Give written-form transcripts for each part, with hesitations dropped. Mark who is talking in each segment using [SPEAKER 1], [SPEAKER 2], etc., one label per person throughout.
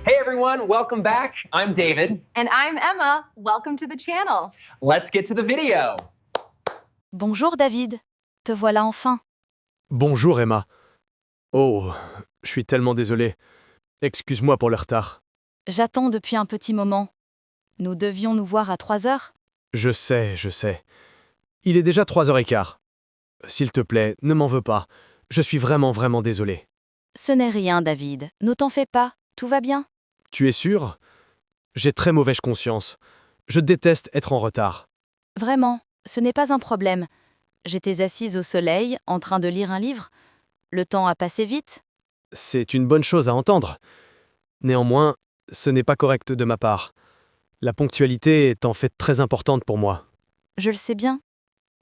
[SPEAKER 1] Hey everyone, welcome back. I'm David.
[SPEAKER 2] And I'm Emma. Welcome to the channel.
[SPEAKER 1] Let's get to the video.
[SPEAKER 3] Bonjour David, te voilà enfin.
[SPEAKER 4] Bonjour Emma. Oh, je suis tellement désolé. Excuse-moi pour le retard.
[SPEAKER 3] J'attends depuis un petit moment. Nous devions nous voir à 3 heures.
[SPEAKER 4] Je sais. Il est déjà 3h15. S'il te plaît, ne m'en veux pas. Je suis vraiment désolé.
[SPEAKER 3] Ce n'est rien David, ne t'en fais pas, tout va bien.
[SPEAKER 4] Tu es sûr? J'ai très mauvaise conscience. Je déteste être en retard.
[SPEAKER 3] Vraiment, ce n'est pas un problème. J'étais assise au soleil, en train de lire un livre. Le temps a passé vite.
[SPEAKER 4] C'est une bonne chose à entendre. Néanmoins, ce n'est pas correct de ma part. La ponctualité est en fait très importante pour moi.
[SPEAKER 3] Je le sais bien.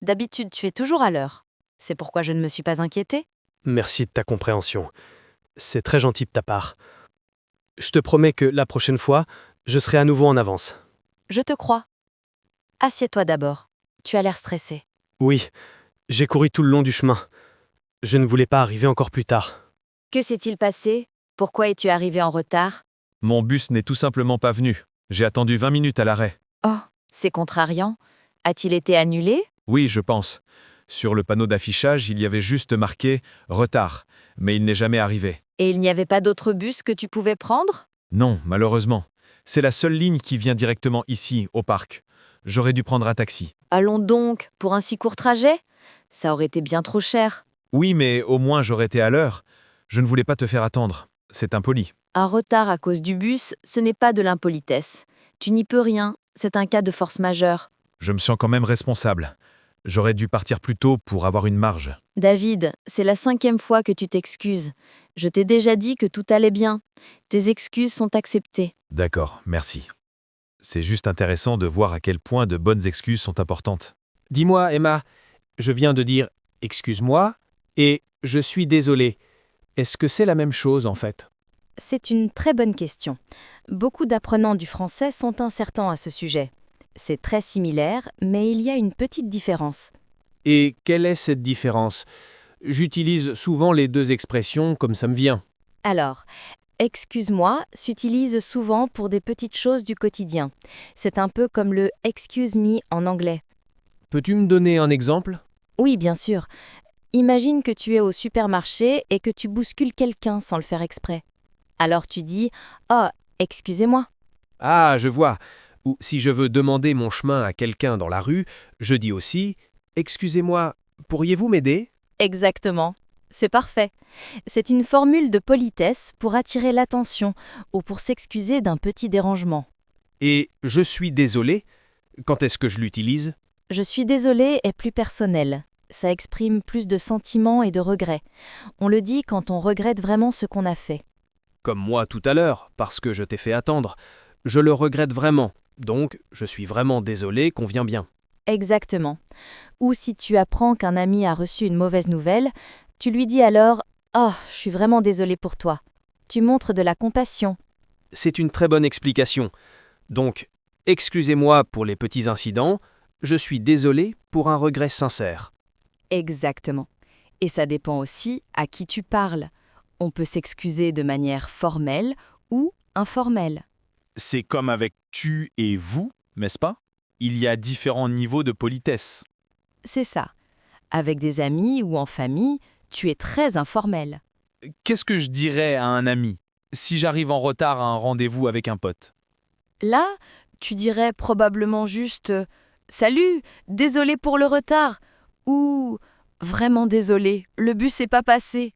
[SPEAKER 3] D'habitude, tu es toujours à l'heure. C'est pourquoi je ne me suis pas inquiétée.
[SPEAKER 4] Merci de ta compréhension. C'est très gentil de ta part. Je te promets que la prochaine fois, je serai à nouveau en avance.
[SPEAKER 3] Je te crois. Assieds-toi d'abord. Tu as l'air stressé.
[SPEAKER 4] Oui, j'ai couru tout le long du chemin. Je ne voulais pas arriver encore plus tard.
[SPEAKER 3] Que s'est-il passé? Pourquoi es-tu arrivé en retard?
[SPEAKER 5] Mon bus n'est tout simplement pas venu. J'ai attendu 20 minutes à l'arrêt.
[SPEAKER 3] Oh, c'est contrariant. A-t-il été annulé?
[SPEAKER 5] Oui, je pense. Sur le panneau d'affichage, il y avait juste marqué « Retard », mais il n'est jamais arrivé.
[SPEAKER 3] Et il n'y avait pas d'autre bus que tu pouvais prendre?
[SPEAKER 5] Non, malheureusement. C'est la seule ligne qui vient directement ici, au parc. J'aurais dû prendre un taxi.
[SPEAKER 3] Allons donc, pour un si court trajet? Ça aurait été bien trop cher.
[SPEAKER 5] Oui, mais au moins j'aurais été à l'heure. Je ne voulais pas te faire attendre. C'est impoli.
[SPEAKER 3] Un retard à cause du bus, ce n'est pas de l'impolitesse. Tu n'y peux rien, c'est un cas de force majeure.
[SPEAKER 5] Je me sens quand même responsable. J'aurais dû partir plus tôt pour avoir une marge.
[SPEAKER 3] David, c'est la 5e fois que tu t'excuses. Je t'ai déjà dit que tout allait bien. Tes excuses sont acceptées.
[SPEAKER 5] D'accord, merci. C'est juste intéressant de voir à quel point de bonnes excuses sont importantes.
[SPEAKER 6] Dis-moi, Emma, je viens de dire « excuse-moi » et « je suis désolé ». Est-ce que c'est la même chose, en fait?
[SPEAKER 3] C'est une très bonne question. Beaucoup d'apprenants du français sont incertains à ce sujet. C'est très similaire, mais il y a une petite différence.
[SPEAKER 6] Et quelle est cette différence? J'utilise souvent les deux expressions comme ça me vient.
[SPEAKER 3] Alors, excuse-moi s'utilise souvent pour des petites choses du quotidien. C'est un peu comme le excuse me en anglais.
[SPEAKER 6] Peux-tu me donner un exemple?
[SPEAKER 3] Oui, bien sûr. Imagine que tu es au supermarché et que tu bouscules quelqu'un sans le faire exprès. Alors tu dis « Oh, excusez-moi ».
[SPEAKER 6] Ah, je vois. Ou si je veux demander mon chemin à quelqu'un dans la rue, je dis aussi « excusez-moi, pourriez-vous m'aider ?»
[SPEAKER 3] Exactement. C'est parfait. C'est une formule de politesse pour attirer l'attention ou pour s'excuser d'un petit dérangement.
[SPEAKER 6] Et « je suis désolé », quand est-ce que je l'utilise?
[SPEAKER 3] Je suis désolée est plus personnel. Ça exprime plus de sentiments et de regrets. On le dit quand on regrette vraiment ce qu'on a fait.
[SPEAKER 6] Comme moi tout à l'heure, parce que je t'ai fait attendre. Je le regrette vraiment, donc je suis vraiment désolé, convient bien.
[SPEAKER 3] Exactement. Ou si tu apprends qu'un ami a reçu une mauvaise nouvelle, tu lui dis alors « Oh, je suis vraiment désolée pour toi ». Tu montres de la compassion.
[SPEAKER 6] C'est une très bonne explication. Donc, excusez-moi pour les petits incidents, je suis désolé pour un regret sincère.
[SPEAKER 3] Exactement. Et ça dépend aussi à qui tu parles. On peut s'excuser de manière formelle ou informelle.
[SPEAKER 7] C'est comme avec tu et vous, n'est-ce pas? Il y a différents niveaux de politesse.
[SPEAKER 3] C'est ça. Avec des amis ou en famille, tu es très informel.
[SPEAKER 7] Qu'est-ce que je dirais à un ami si j'arrive en retard à un rendez-vous avec un pote?
[SPEAKER 3] Là, tu dirais probablement juste « Salut, désolé pour le retard » ou « Vraiment désolé, le bus n'est pas passé ».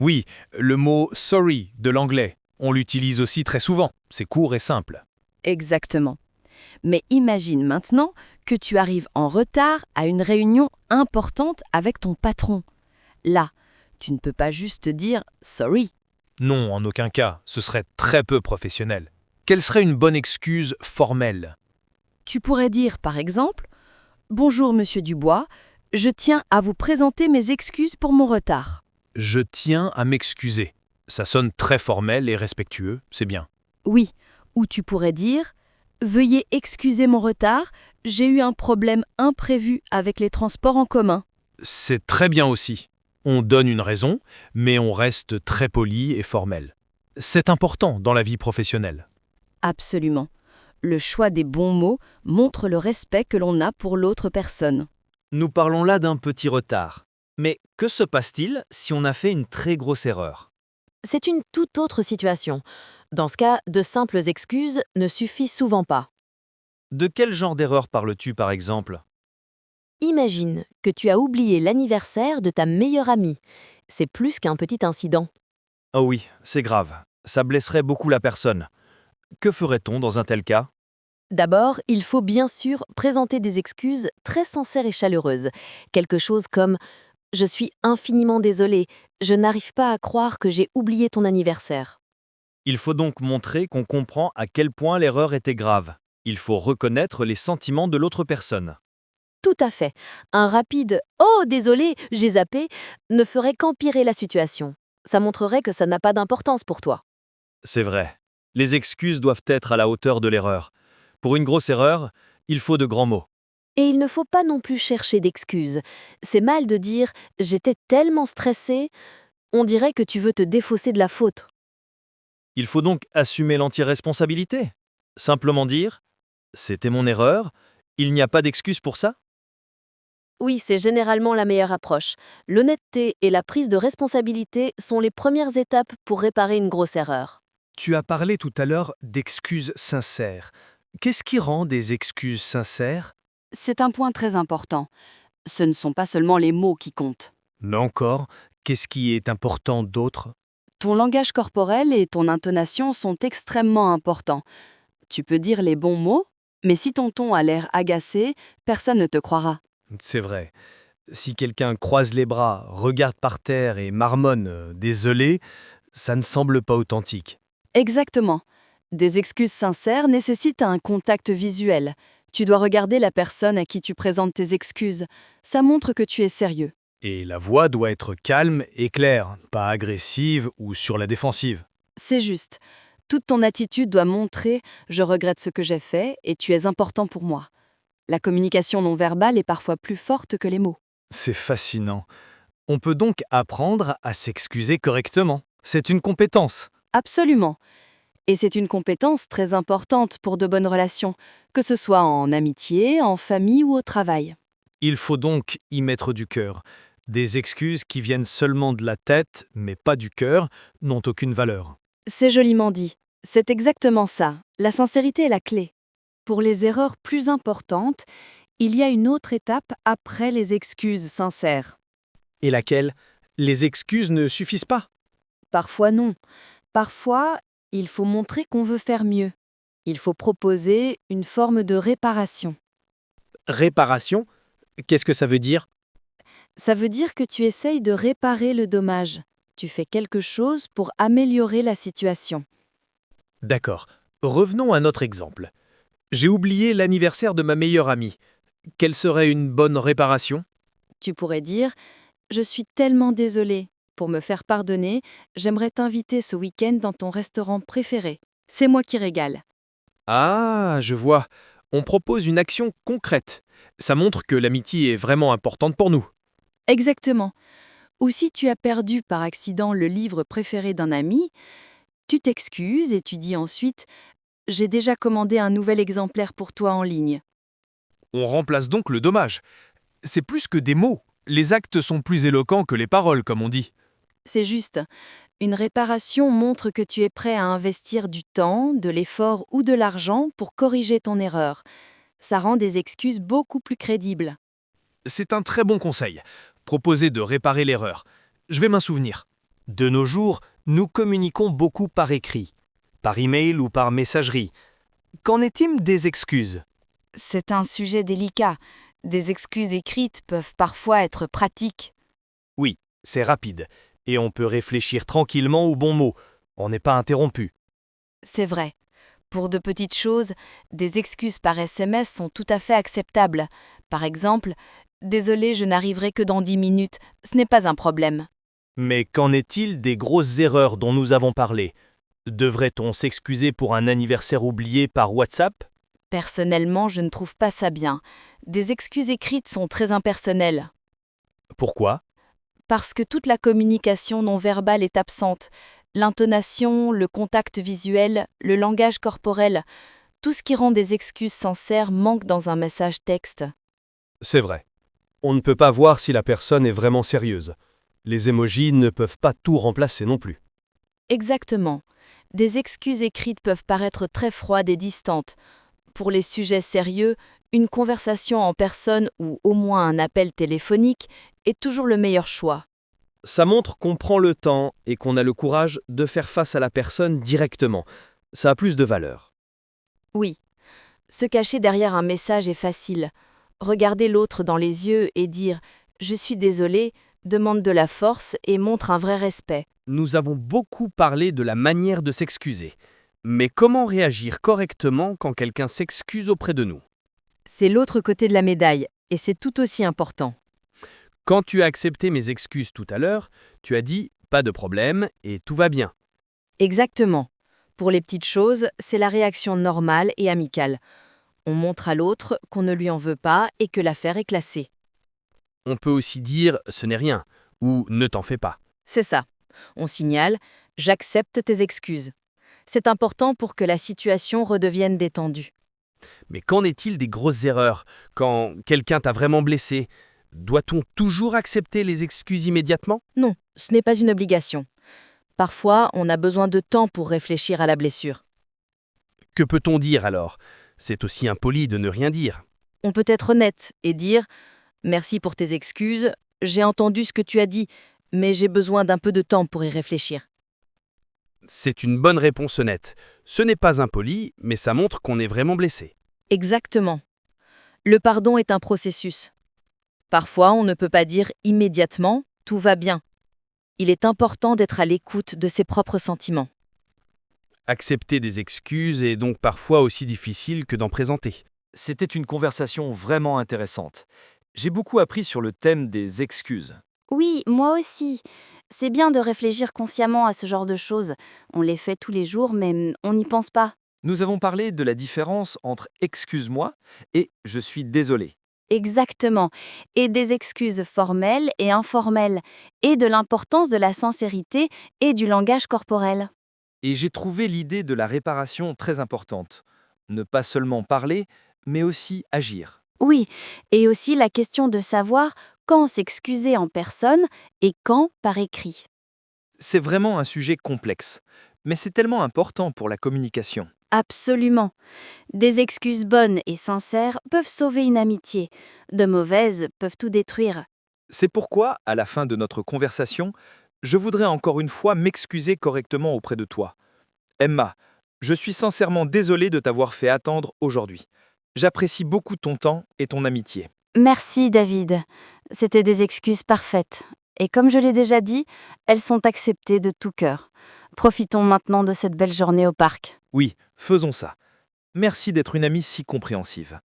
[SPEAKER 7] Oui, le mot sorry de l'anglais, on l'utilise aussi très souvent. C'est court et simple.
[SPEAKER 3] Exactement. Mais imagine maintenant que tu arrives en retard à une réunion importante avec ton patron. Là, tu ne peux pas juste dire « sorry ».
[SPEAKER 7] Non, en aucun cas, ce serait très peu professionnel. Quelle serait une bonne excuse formelle?
[SPEAKER 3] Tu pourrais dire par exemple « Bonjour Monsieur Dubois, je tiens à vous présenter mes excuses pour mon retard ».
[SPEAKER 7] Je tiens à m'excuser. Ça sonne très formel et respectueux, c'est bien.
[SPEAKER 3] Oui, ou tu pourrais dire « Veuillez excuser mon retard, j'ai eu un problème imprévu avec les transports en commun ».
[SPEAKER 7] C'est très bien aussi. On donne une raison, mais on reste très poli et formel. C'est important dans la vie professionnelle.
[SPEAKER 3] Absolument. Le choix des bons mots montre le respect que l'on a pour l'autre personne.
[SPEAKER 8] Nous parlons là d'un petit retard. Mais que se passe-t-il si on a fait une très grosse erreur?
[SPEAKER 9] C'est une toute autre situation. Dans ce cas, de simples excuses ne suffisent souvent pas.
[SPEAKER 8] De quel genre d'erreur parles-tu par exemple?
[SPEAKER 9] Imagine que tu as oublié l'anniversaire de ta meilleure amie. C'est plus qu'un petit incident.
[SPEAKER 8] Oh oui, c'est grave. Ça blesserait beaucoup la personne. Que ferait-on dans un tel cas?
[SPEAKER 9] D'abord, il faut bien sûr présenter des excuses très sincères et chaleureuses. Quelque chose comme « Je suis infiniment désolée, je n'arrive pas à croire que j'ai oublié ton anniversaire ».
[SPEAKER 8] Il faut donc montrer qu'on comprend à quel point l'erreur était grave. Il faut reconnaître les sentiments de l'autre personne.
[SPEAKER 9] Tout à fait. Un rapide « Oh, désolé, j'ai zappé » ne ferait qu'empirer la situation. Ça montrerait que ça n'a pas d'importance pour toi.
[SPEAKER 8] C'est vrai. Les excuses doivent être à la hauteur de l'erreur. Pour une grosse erreur, il faut de grands mots.
[SPEAKER 9] Et il ne faut pas non plus chercher d'excuses. C'est mal de dire « J'étais tellement stressée », on dirait que tu veux te défausser de la faute.
[SPEAKER 8] Il faut donc assumer l'anti-responsabilité. Simplement dire « C'était mon erreur, il n'y a pas d'excuse pour ça ».
[SPEAKER 9] Oui, c'est généralement la meilleure approche. L'honnêteté et la prise de responsabilité sont les premières étapes pour réparer une grosse erreur.
[SPEAKER 6] Tu as parlé tout à l'heure d'excuses sincères. Qu'est-ce qui rend des excuses sincères?
[SPEAKER 3] C'est un point très important. Ce ne sont pas seulement les mots qui comptent.
[SPEAKER 6] Mais encore, qu'est-ce qui est important d'autre?
[SPEAKER 3] Ton langage corporel et ton intonation sont extrêmement importants. Tu peux dire les bons mots, mais si ton ton a l'air agacé, personne ne te croira.
[SPEAKER 6] C'est vrai. Si quelqu'un croise les bras, regarde par terre et marmonne désolé, ça ne semble pas authentique.
[SPEAKER 3] Exactement. Des excuses sincères nécessitent un contact visuel. Tu dois regarder la personne à qui tu présentes tes excuses. Ça montre que tu es sérieux.
[SPEAKER 6] Et la voix doit être calme et claire, pas agressive ou sur la défensive.
[SPEAKER 3] C'est juste. Toute ton attitude doit montrer « je regrette ce que j'ai fait et tu es important pour moi ». La communication non verbale est parfois plus forte que les mots.
[SPEAKER 6] C'est fascinant. On peut donc apprendre à s'excuser correctement. C'est une compétence.
[SPEAKER 3] Absolument. Et c'est une compétence très importante pour de bonnes relations, que ce soit en amitié, en famille ou au travail.
[SPEAKER 6] Il faut donc y mettre du cœur. Des excuses qui viennent seulement de la tête, mais pas du cœur, n'ont aucune valeur.
[SPEAKER 3] C'est joliment dit. C'est exactement ça. La sincérité est la clé. Pour les erreurs plus importantes, il y a une autre étape après les excuses sincères.
[SPEAKER 6] Et laquelle? Les excuses ne suffisent pas.
[SPEAKER 3] Parfois non. Parfois, il faut montrer qu'on veut faire mieux. Il faut proposer une forme de réparation.
[SPEAKER 6] Réparation? Qu'est-ce que ça veut dire?
[SPEAKER 3] Ça veut dire que tu essayes de réparer le dommage. Tu fais quelque chose pour améliorer la situation.
[SPEAKER 6] D'accord. Revenons à notre exemple. J'ai oublié l'anniversaire de ma meilleure amie. Quelle serait une bonne réparation?
[SPEAKER 3] Tu pourrais dire « Je suis tellement désolée. Pour me faire pardonner, j'aimerais t'inviter ce week-end dans ton restaurant préféré. C'est moi qui régale. »
[SPEAKER 6] Ah, je vois. On propose une action concrète. Ça montre que l'amitié est vraiment importante pour nous.
[SPEAKER 3] Exactement. Ou si tu as perdu par accident le livre préféré d'un ami, tu t'excuses et tu dis ensuite « J'ai déjà commandé un nouvel exemplaire pour toi en ligne. »
[SPEAKER 7] On remplace donc le dommage. C'est plus que des mots. Les actes sont plus éloquents que les paroles, comme on dit.
[SPEAKER 3] C'est juste. Une réparation montre que tu es prêt à investir du temps, de l'effort ou de l'argent pour corriger ton erreur. Ça rend des excuses beaucoup plus crédibles.
[SPEAKER 7] C'est un très bon conseil. Proposer de réparer l'erreur. Je vais m'en souvenir.
[SPEAKER 6] De nos jours, nous communiquons beaucoup par écrit, par email ou par messagerie. Qu'en est-il des excuses?
[SPEAKER 3] C'est un sujet délicat. Des excuses écrites peuvent parfois être pratiques.
[SPEAKER 6] Oui, c'est rapide. Et on peut réfléchir tranquillement aux bons mots. On n'est pas interrompu.
[SPEAKER 3] C'est vrai. Pour de petites choses, des excuses par SMS sont tout à fait acceptables. Par exemple, « Désolé, je n'arriverai que dans 10 minutes. Ce n'est pas un problème. »
[SPEAKER 6] Mais qu'en est-il des grosses erreurs dont nous avons parlé? Devrait-on s'excuser pour un anniversaire oublié par WhatsApp?
[SPEAKER 3] Personnellement, je ne trouve pas ça bien. Des excuses écrites sont très impersonnelles.
[SPEAKER 6] Pourquoi?
[SPEAKER 3] Parce que toute la communication non verbale est absente. L'intonation, le contact visuel, le langage corporel, tout ce qui rend des excuses sincères manque dans un message texte.
[SPEAKER 4] C'est vrai. On ne peut pas voir si la personne est vraiment sérieuse. Les émojis ne peuvent pas tout remplacer non plus.
[SPEAKER 3] Exactement. Des excuses écrites peuvent paraître très froides et distantes. Pour les sujets sérieux, une conversation en personne ou au moins un appel téléphonique est toujours le meilleur choix.
[SPEAKER 6] Ça montre qu'on prend le temps et qu'on a le courage de faire face à la personne directement. Ça a plus de valeur.
[SPEAKER 3] Oui. Se cacher derrière un message est facile. Regarder l'autre dans les yeux et dire « Je suis désolé » demande de la force et montre un vrai respect.
[SPEAKER 6] Nous avons beaucoup parlé de la manière de s'excuser. Mais comment réagir correctement quand quelqu'un s'excuse auprès de nous?
[SPEAKER 3] C'est l'autre côté de la médaille, et c'est tout aussi important.
[SPEAKER 6] Quand tu as accepté mes excuses tout à l'heure, tu as dit « pas de problème » et tout va bien.
[SPEAKER 3] Exactement. Pour les petites choses, c'est la réaction normale et amicale. On montre à l'autre qu'on ne lui en veut pas et que l'affaire est classée.
[SPEAKER 6] On peut aussi dire « ce n'est rien » ou « ne t'en fais pas ».
[SPEAKER 3] C'est ça. On signale « j'accepte tes excuses ». C'est important pour que la situation redevienne détendue.
[SPEAKER 6] Mais qu'en est-il des grosses erreurs? Quand quelqu'un t'a vraiment blessé, doit-on toujours accepter les excuses immédiatement?
[SPEAKER 3] Non, ce n'est pas une obligation. Parfois, on a besoin de temps pour réfléchir à la blessure.
[SPEAKER 6] Que peut-on dire alors? C'est aussi impoli de ne rien dire.
[SPEAKER 3] On peut être honnête et dire « Merci pour tes excuses, j'ai entendu ce que tu as dit, mais j'ai besoin d'un peu de temps pour y réfléchir. »
[SPEAKER 6] C'est une bonne réponse honnête. Ce n'est pas impoli, mais ça montre qu'on est vraiment blessé.
[SPEAKER 3] Exactement. Le pardon est un processus. Parfois, on ne peut pas dire immédiatement « tout va bien ». Il est important d'être à l'écoute de ses propres sentiments.
[SPEAKER 6] Accepter des excuses est donc parfois aussi difficile que d'en présenter.
[SPEAKER 8] C'était une conversation vraiment intéressante. J'ai beaucoup appris sur le thème des excuses.
[SPEAKER 9] Oui, moi aussi. C'est bien de réfléchir consciemment à ce genre de choses. On les fait tous les jours, mais on n'y pense pas.
[SPEAKER 8] Nous avons parlé de la différence entre « excuse-moi » et « je suis désolé ».
[SPEAKER 9] Exactement. Et des excuses formelles et informelles. Et de l'importance de la sincérité et du langage corporel.
[SPEAKER 8] Et j'ai trouvé l'idée de la réparation très importante. Ne pas seulement parler, mais aussi agir.
[SPEAKER 9] Oui, et aussi la question de savoir quand s'excuser en personne et quand par écrit.
[SPEAKER 8] C'est vraiment un sujet complexe, mais c'est tellement important pour la communication.
[SPEAKER 9] Absolument. Des excuses bonnes et sincères peuvent sauver une amitié. De mauvaises peuvent tout détruire.
[SPEAKER 8] C'est pourquoi, à la fin de notre conversation, je voudrais encore une fois m'excuser correctement auprès de toi. Emma, je suis sincèrement désolé de t'avoir fait attendre aujourd'hui. J'apprécie beaucoup ton temps et ton amitié.
[SPEAKER 9] Merci David. C'était des excuses parfaites. Et comme je l'ai déjà dit, elles sont acceptées de tout cœur. Profitons maintenant de cette belle journée au parc.
[SPEAKER 8] Oui, faisons ça. Merci d'être une amie si compréhensive.